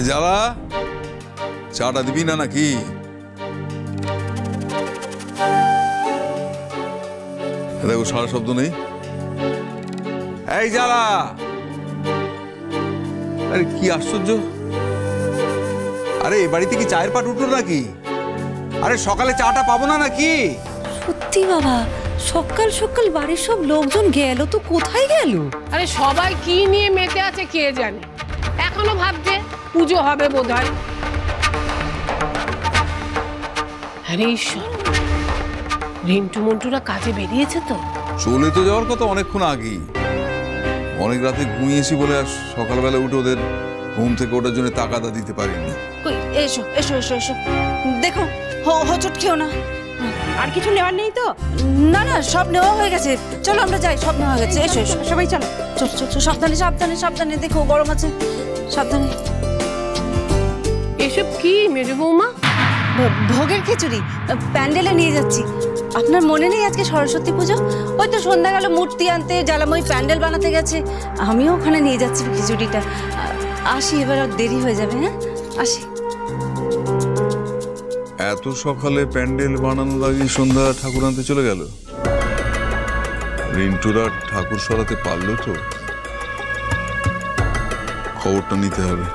জ্বালা চাটা দিবি না নাকি? দেখো সারা শব্দ নেই। এই জ্বালা, আরে কি আশ্চর্য! আরে এ বাড়িতে কি চায়ের পাট উঠলো নাকি? আরে সকালে চাটা পাবো না নাকি? সত্যি বাবা, সকাল সকাল বাড়ির সব লোকজন গেল তো কোথায় গেল? আরে সবাই কি নিয়ে মেতে আছে কে জানে, এখনো ভাবছে পুজো হবে বোধহয়। আরে ঈশ্বর, রিন্টু মন্টুরা কাজে বেরিয়েছে তো? চলে তো যাওয়ার কথা অনেকক্ষণ আগেই। অনেক রাতে ঘুমিয়েছি বলে আর সকালবেলা উঠে ওদের ঘুম থেকে ওঠার জন্য তাকাদা দিতে পারিনি। এসো এসো এসো এসো, দেখো হোঁচট খেও না। আর কিছু নেওয়ার নেই তো? না না, সব নেওয়া হয়ে গেছে। চলো আমরা যাই, সব নেওয়া হয়ে গেছে। এসো এসো সবাই চলো, চল চল চল, সাবধানে সাবধানে সাবধানে, দেখো গরম আছে, সাবধানে। এসব কি মেজো বৌমা? ভোগের খিচুড়ি প্যান্ডেলে নিয়ে যাচ্ছি। আপনার মনে নেই আজকে সরস্বতী পুজো? ওই তো সন্ধ্যা গেল মূর্তি আনতে, জ্বালাময় প্যান্ডেল বানাতে গেছে, আমিও ওখানে নিয়ে যাচ্ছি খিচুড়িটা। আসি, এবার আর দেরি হয়ে যাবে। হ্যাঁ আসি। এত সকালে প্যান্ডেল বানানো লাগিয়ে সন্ধ্যা ঠাকুর আনতে চলে গেল। রিন্টুরা ঠাকুর সরাতে পারলো তো? খবরটা নিতে হবে।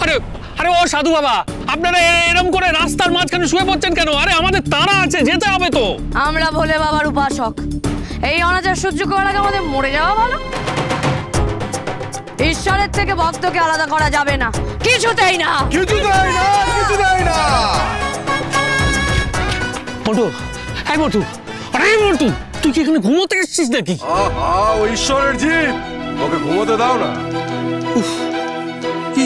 আরে আরে ও সাধু বাবা, আপনারা এরকম করে রাস্তার মাঝখানে শুয়ে পড়ছেন কেন? আরে আমাদের তাড়া আছে, যেতে হবে তো। আমরা ভোলে বাবার উপাসক, এই অনাচার সহ্য করার আগে আমাদের মরে যাওয়া ভালো। ঈশ্বরের থেকে ভক্তকে আলাদা করা যাবে না, কিছুতেই না, কিছুতেই না, কিছুতেই না। মোটু, এই মোটু, আরে মোটু, তুই কি এখানে ঘুমোতে এসেছিস নাকি? ও ঈশ্বরের জীব, ওকে ঘুমোতে দাও না। উফ,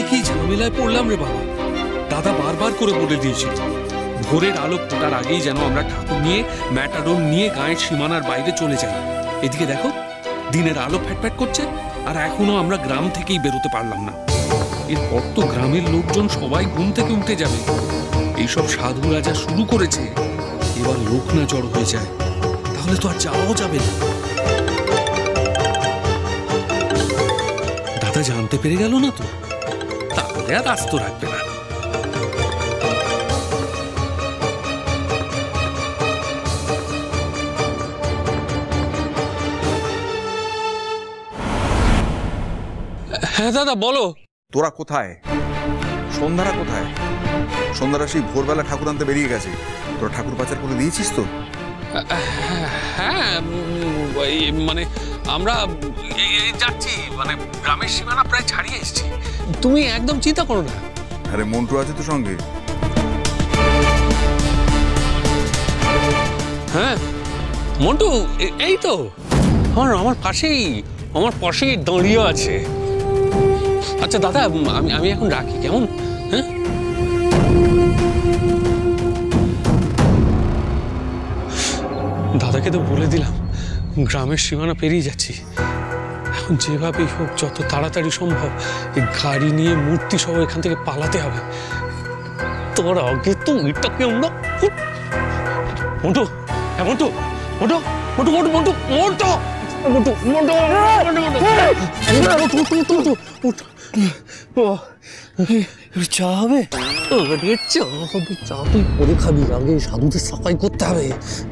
কি ঝামেলায় পড়লাম রে বাবা। দাদা বারবার করে বলে দিয়েছিল ভোরের আলো ফোটার আগেই যেন আমরা ঠাকুর নিয়ে ম্যাটাডোর নিয়ে গায়ের সীমানার বাইরে চলে যাই। এদিকে দেখো, দিনের আলো ফ্যাটফ্যাট করছে আর এখনো আমরা গ্রাম থেকেই বেরোতে পারলাম না। এরপর তো গ্রামের লোকজন সবাই ঘুম থেকে উঠে যাবে। এইসব সাধু রাজা শুরু করেছে, এবার লোক না জড়ো হয়ে যায় তাহলে তো আর যাওয়াও যাবে না। দাদা জানতে পেরে গেল না তো, তাহলে আর আস্ত রাখবে না। হ্যাঁ দাদা বলো। তোরা কোথায়? সন্ধ্যারা কোথায়? সন্ধ্যারা সেই ভোরবেলা ঠাকুর আনতে বেরিয়ে গেছে। তোরা ঠাকুর পাচার করে দিয়েছিস তো? হ্যাঁ মানে আমরা যাচ্ছি, মানে গ্রামের সীমানা প্রায় ছাড়িয়ে এসেছি। তুমি একদম চিন্তা করো না। আরে মন্টু আছে তো সঙ্গে? হ্যাঁ মন্টু এই তো আমার পাশেই দাঁড়িয়ে আছে। আচ্ছা দাদা, আমি এখন রাখি কেমন? হ্যাঁ দাদাকে তো বলে দিলাম গ্রামের সীমানা পেরিয়ে যাচ্ছি। এখন যেভাবেই হোক যত তাড়াতাড়ি সম্ভব এই গাড়ি নিয়ে মূর্তি সহ এখান থেকে পালাতে হবে। তোর আগে তো এটাকে আমরা মোটু, হ্যাঁ মোটু, মোটু মোটু মোটু মোটু মোটু মোটু মোটু চা হবে? চা হবে? চা তুই পরে খাবি, আগে সাধুদের সাফাই করতে হবে।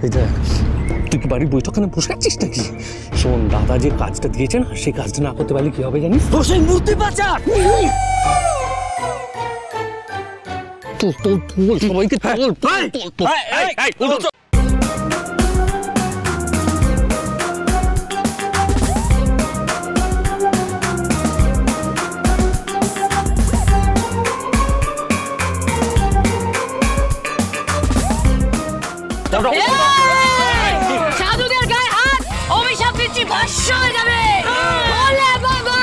এই দেখ, তুই কি বাড়ির বৈঠকখানে বসে আছিস নাকি? শোন, দাদা যে কাজটা দিয়েছে না, সেই কাজটা না করতে পারলে কি হবে জানিস? তো সেই মূর্তি পাচার সবাইকে সাধুদের গায়ে হাত, অভিশাপ দিচ্ছি, ভস্ম হয়ে যাবে। বলে বাবা,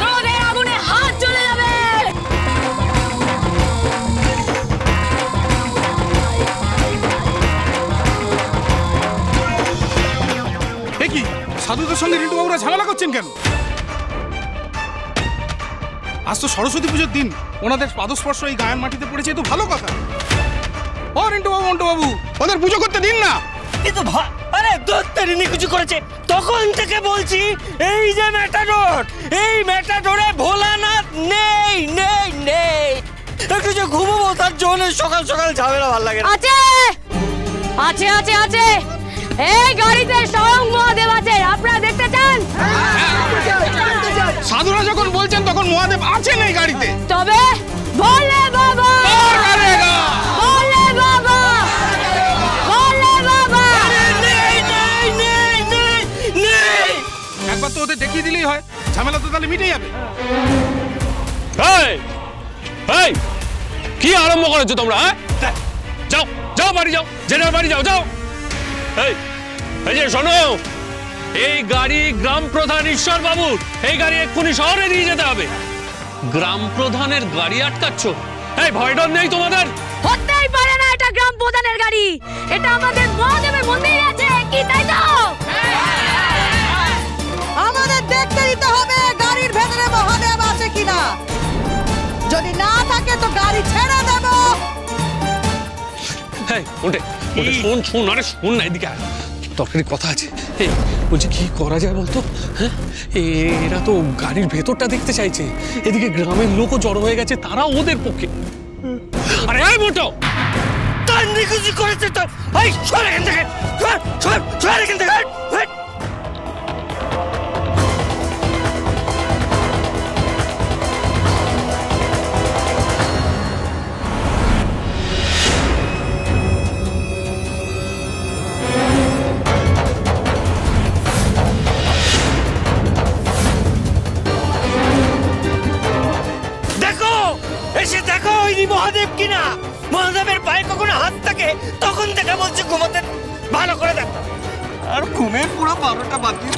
তোদের আগুনে হাত জ্বলে যাবে। কি সাধুদের সঙ্গে রিন্টু বাবুরা ঝামেলা করছেন কেন? আজ তো সরস্বতী পুজোর দিন, ওনাদের পাদস্পর্শ এই গায়ের মাটিতে পড়েছে, তো ভালো কথা। ও রিন্টু বাবু, মন্টু বাবু, ওদের পুজো করতে দিন না। কিন্তু আরে দত্তের কিছু করেছে, তখন থেকে বলছি এই যে ম্যাটাডোর, এই ম্যাটাডোরে ভোলানাথ নেই নেই নেই। একটু যে ঘুমাবো তার জন্য সকাল সকাল ঝামেলা ভালো লাগে না। আছে আছে আছে আছে, এই গাড়িতে স্বয়ং মহাদেব আছে, আপনারা দেখতে চান? সাধুরা যখন বলছেন তখন মহাদেব আছেন এই গাড়িতে। তবে বলে বাবা, বলে বাবা, বলে বাবা। নেই নেই নেই নেই নেই। একবার তো ওদের দেখিয়ে দিলেই হয়, ঝামেলা তো তাহলে মিটে যাবে। এই এই কি আরম্ভ করেছো তোমরা? হ্যাঁ, যাও যাও বাড়ি যাও, জেনার বাড়ি যাও যাও। এই এই যে শোনো, এই গাড়ি গ্রাম প্রধান ঈশ্বর বাবুর, এই গাড়ি এক্ষুনি শহরে নিয়ে যেতে হবে। গ্রাম প্রধানের গাড়ি আটকাচ্ছ? এই ভয় ডর নেই তোমাদের? হতেই পারে না, এটা গ্রাম প্রধানের গাড়ি, এটা আমাদের মহাদেবের মন্দিরে আছে, কি তাই তো? আমাদের দেখতে দিতে হবে গাড়ির ভেতরে মহাদেব আছে কিনা। যদি না থাকে তো গাড়ি ছেড়ে দেব। হ্যাঁ ওটে ওটে, শোন শোন, আরে শোন না, এদিকে আয়, তরকারি কথা আছে। এই বলছি কি করা যায় বলতো? হ্যাঁ, এরা তো গাড়ির ভেতরটা দেখতে চাইছে, এদিকে গ্রামের লোকও জড়ো হয়ে গেছে, তারা ওদের পক্ষে। আরে এই মোটো তার নিকুচি করেছে তো, এই সর এখান থেকে, সর সর সর এখান থেকে। দেখো এসে দেখো ইনি মহাদেব কিনা। মহাদেবের পায়ে কখনো হাত থাকে তখন দেখা বলছে ঘুমাতে ভালো করে দেখ, আর ঘুমে পুরো 12টা বাকি।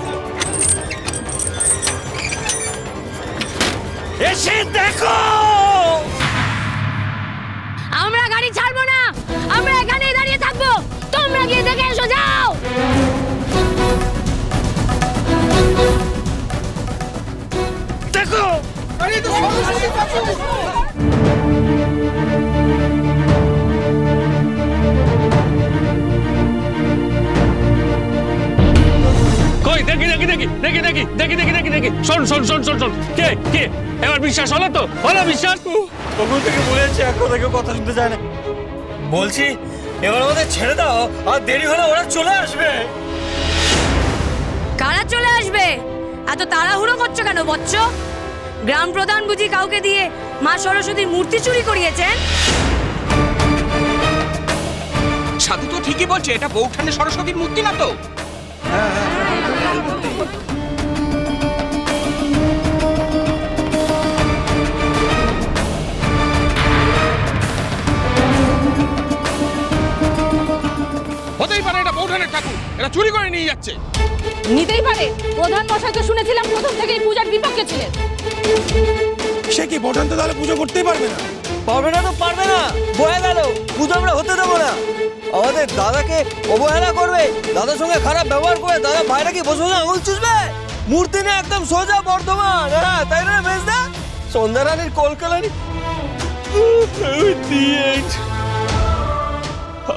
এসে দেখো। আমরা গাড়ি ছাড়বো না, আমরা এখানেই দাঁড়িয়ে থাকবো, তোমরা গিয়ে দেখে এসো, যাও। দেখো কই দেখি দেখি দেখি দেখি দেখি দেখি দেখি দেখি দেখি, শোন শোন শোন শোন শোন, কে কে এবার বিশ্বাস হলো তো? হলো বিশ্বাস? তখন থেকে বলেছে এখন থেকে কথা শুনতে চায় না। বলছি এবার আমাদের ছেড়ে দাও, আর দেরি হলে ওরা চলে আসবে। কারা চলে আসবে? এত তাড়াহুড়ো করছো কেন বচ্চ? গ্রাম প্রধান বুঝি কাউকে দিয়ে মা সরস্বতীর মূর্তি চুরি করিয়েছেন? সাধু তো ঠিকই বলছে, এটা বৌঠানের সরস্বতীর মূর্তি না তো। হতেই পারে এটা বৌঠানের ঠাকুর, এটা চুরি করে নিয়ে যাচ্ছে। নিতেই পারে, প্রধান মশাই তো শুনেছিলাম প্রথম থেকেই পূজার বিপক্ষে ছিলেন। সে কি বৌঠান তো তাহলে পুজো করতেই পারবে না? পারবে না তো পারবে না, বয়ে গেল, পুজো আমরা হতে দেবো না। আমাদের দাদাকে অবহেলা করবে, দাদার সঙ্গে খারাপ ব্যবহার করে দাদা ভাইরা কি বসে আঙুল চুষবে? মূর্তি না একদম সোজা বর্ধমান, হ্যাঁ তাই না মেজদা? সন্ধ্যা রানীর কলকালানি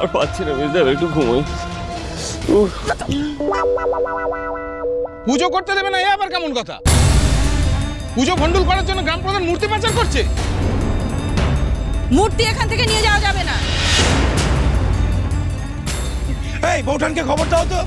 আর পাচ্ছি না মেজদা, একটু ঘুমোই। পুজো করতে দেবে না, এ আবার কেমন কথা? পুজো ভণ্ডুল করার জন্য গ্রাম প্রধান মূর্তি পাচার করছে। মূর্তি এখান থেকে নিয়ে যাওয়া যাবে না। এই বৌঠানকে খবর দাও তো।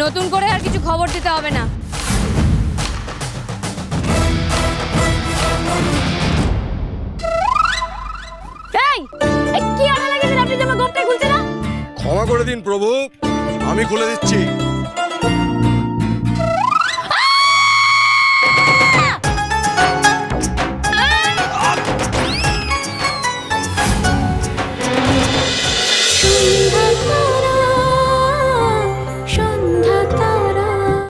নতুন করে আর কিছু খবর দিতে হবে না। ক্ষমা করে দিন প্রভু, আমি খুলে দিচ্ছি।